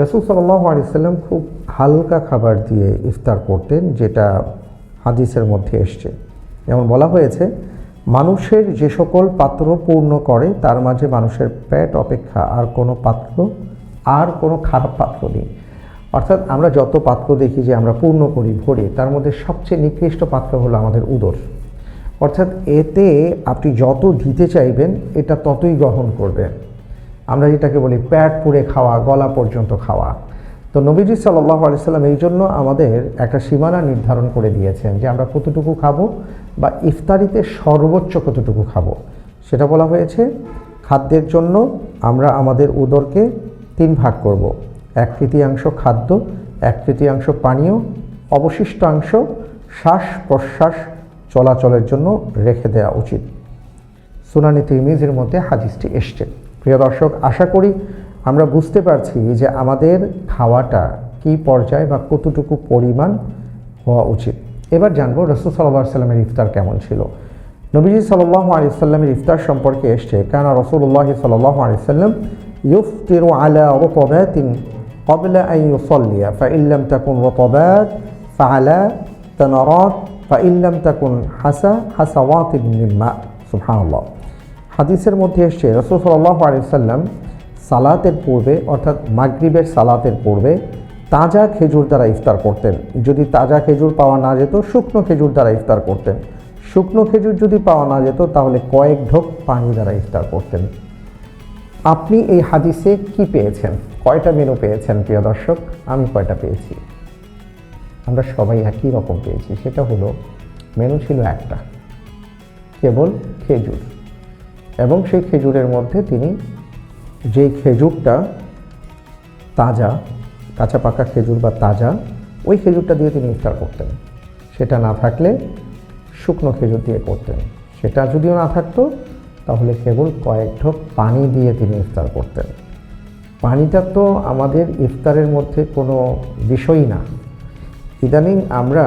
রাসূল সাল্লাল্লাহু আলাইহি ওয়াসাল্লাম খুব হালকা খাবার দিয়ে ইফতার করতেন, যেটা হাদিসের মধ্যে এসছে। যেমন বলা হয়েছে, মানুষের যে সকল পাত্র পূর্ণ করে তার মাঝে মানুষের পেট অপেক্ষা আর কোনো খারাপ পাত্র নেই। অর্থাৎ আমরা যত পাত্র দেখি যে আমরা পূর্ণ করি ভরে, তার মধ্যে সবচেয়ে নিকৃষ্ট পাত্র হলো আমাদের উদর। অর্থাৎ এতে আপনি যত দিতে চাইবেন এটা ততই গ্রহণ করবেন। আমরা যেটাকে বলি পেট পুড়ে খাওয়া, গলা পর্যন্ত খাওয়া। তো নবীজি সাল্লাল্লাহু আলাইহি ওয়াসাল্লাম এই জন্য আমাদের একটা সীমানা নির্ধারণ করে দিয়েছেন যে আমরা কতটুকু খাবো বা ইফতারিতে সর্বোচ্চ কতটুকু খাবো। সেটা বলা হয়েছে, খাদ্যের জন্য আমরা আমাদের উদরকে 3 ভাগ করব। 1/3 খাদ্য, 1/3 পানীয়, অবশিষ্টাংশ শ্বাস প্রশ্বাস চলাচলের জন্য রেখে দেওয়া উচিত। সুনানে তিরমিজির মধ্যে হাদিসটি এসছে। প্রিয় দর্শক, আশা করি আমরা বুঝতে পারছি যে আমাদের খাওয়াটা কি পর্যায়ে বা কতটুকু পরিমাণ হওয়া উচিত। এবার জানবো রাসূল সাল্লাল্লাহু আলাইহি ওয়াসাল্লামের ইফতার কেমন ছিল। নবীজি সাল্লাল্লাহু আলাইহি ওয়াসাল্লামের ইফতার সম্পর্কে এসছে, কানা রাসূলুল্লাহ সাল্লাল্লাহু আলাইহি ওয়াসাল্লাম ইফতিরু আলা রুতাবাতিন ক্বাবলা আন ইউসাল্লিয়া ফাইন লাম তাকুন রুতাবাত ফাআলা তামারাত ফাইন লাম তাকুন হাসাওয়াতিন মিন মা। সুবহানাল্লাহ। হাদিসের মধ্যে এসছে রাসূল সাল্লাল্লাহু আলাইহি ওয়াসাল্লাম সালাতের পূর্বে, অর্থাৎ মাগরিবের সালাতের পূর্বে তাজা খেজুর দ্বারা ইফতার করতেন। যদি তাজা খেজুর পাওয়া না যেত, শুকনো খেজুর দ্বারা ইফতার করতেন। শুকনো খেজুর যদি পাওয়া না যেত, তাহলে কয়েক ঢোক পানি দ্বারা ইফতার করতেন। আপনি এই হাদিসে কি পেয়েছেন? কয়টা মেনু পেয়েছেন প্রিয় দর্শক? আমি কয়টা পেয়েছি? আমরা সবাই একই রকম পেয়েছি। সেটা হলো, মেনু ছিল একটা, কেবল খেজুর। এবং সেই খেজুরের মধ্যে তিনি যেই খেজুরটা তাজা, কাঁচা পাকা খেজুর বা তাজা, ওই খেজুরটা দিয়ে তিনি ইফতার করতেন। সেটা না থাকলে শুকনো খেজুর দিয়ে করতেন। সেটা যদিও না থাকতো, তাহলে কেবল কয়েক ঢোক পানি দিয়ে তিনি ইফতার করতেন। পানিটা তো আমাদের ইফতারের মধ্যে কোনো বিষয়ই না। ইদানিং আমরা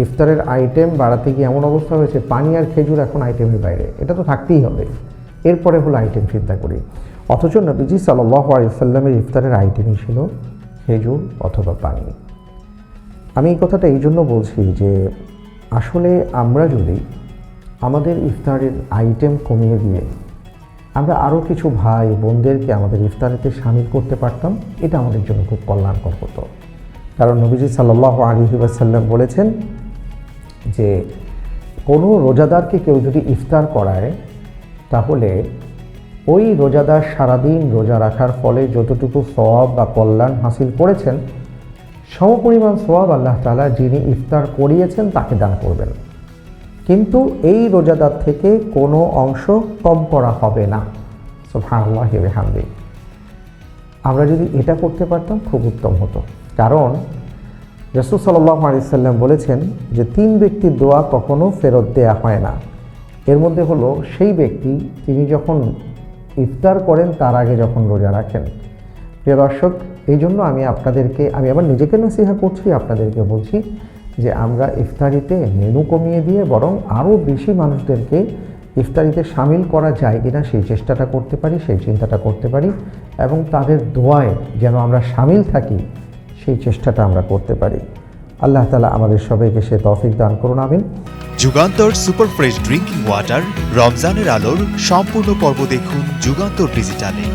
ইফতারের আইটেম বাড়াতে গিয়ে এমন অবস্থা হয়েছে, পানি আর খেজুর এখন আইটেমের বাইরে। এটা তো থাকতেই হবে, এরপরে হলো আইটেম চিন্তা করি। অথচ নবীজি সাল্লাল্লাহু আলাইহি ওয়াসাল্লামের ইফতারের আইটেমই ছিল খেজুর অথবা পানি। আমি এই কথাটা এই জন্য বলছি যে আসলে আমরা যদি আমাদের ইফতারের আইটেম কমিয়ে দিয়ে আমরা আরও কিছু ভাই বোনদেরকে আমাদের ইফতারিতে শামিল করতে পারতাম, এটা আমাদের জন্য খুব কল্যাণকর হতো। কারণ নবীজি সাল্লাল্লাহু আলাইহি ওয়াসাল্লাম বলেছেন যে কোনো রোজাদারকে কেউ যদি ইফতার করায়, তাহলে ওই রোজাদার সারাদিন রোজা রাখার ফলে যতটুকু সওয়াব বা কল্যাণ হাসিল করেছেন, সমপরিমাণ সওয়াব আল্লাহ তাআলা যিনি ইফতার করিয়েছেন তাকে দান করবেন। কিন্তু এই রোজাদার থেকে কোনো অংশ কম করা হবে না। সুবহানাল্লাহি ওয়া বিহামদিহি। আমরা যদি এটা করতে পারতাম খুব উত্তম হতো। কারণ রাসূল সাল্লাল্লাহু আলাইহি ওয়াসাল্লাম বলেছেন যে 3 ব্যক্তির দোয়া কখনো ফেরত দেয়া হয় না। এর মধ্যে হলো সেই ব্যক্তি তিনি যখন ইফতার করেন তার আগে যখন রোজা রাখেন। প্রিয় দর্শক, এই জন্য আমি আবার নিজেকে নসিহত করছি, আপনাদেরকে বলছি যে আমরা ইফতারিতে মেনু কমিয়ে দিয়ে বরং আরও বেশি মানুষদেরকে ইফতারিতে শামিল করা যায় কিনা সেই চেষ্টাটা করতে পারি, সেই চিন্তাটা করতে পারি, এবং তাদের দোয়ায় যেন আমরা শামিল থাকি সেই চেষ্টাটা আমরা করতে পারি। আল্লাহ তাআলা আমাদের সবাইকে সে তৌফিক দান করুন, আমিন। Jugantor super fresh drinking water রমজানের আলোর সম্পূর্ণ পর্ব দেখুন যুগান্তর ডিজিটালে।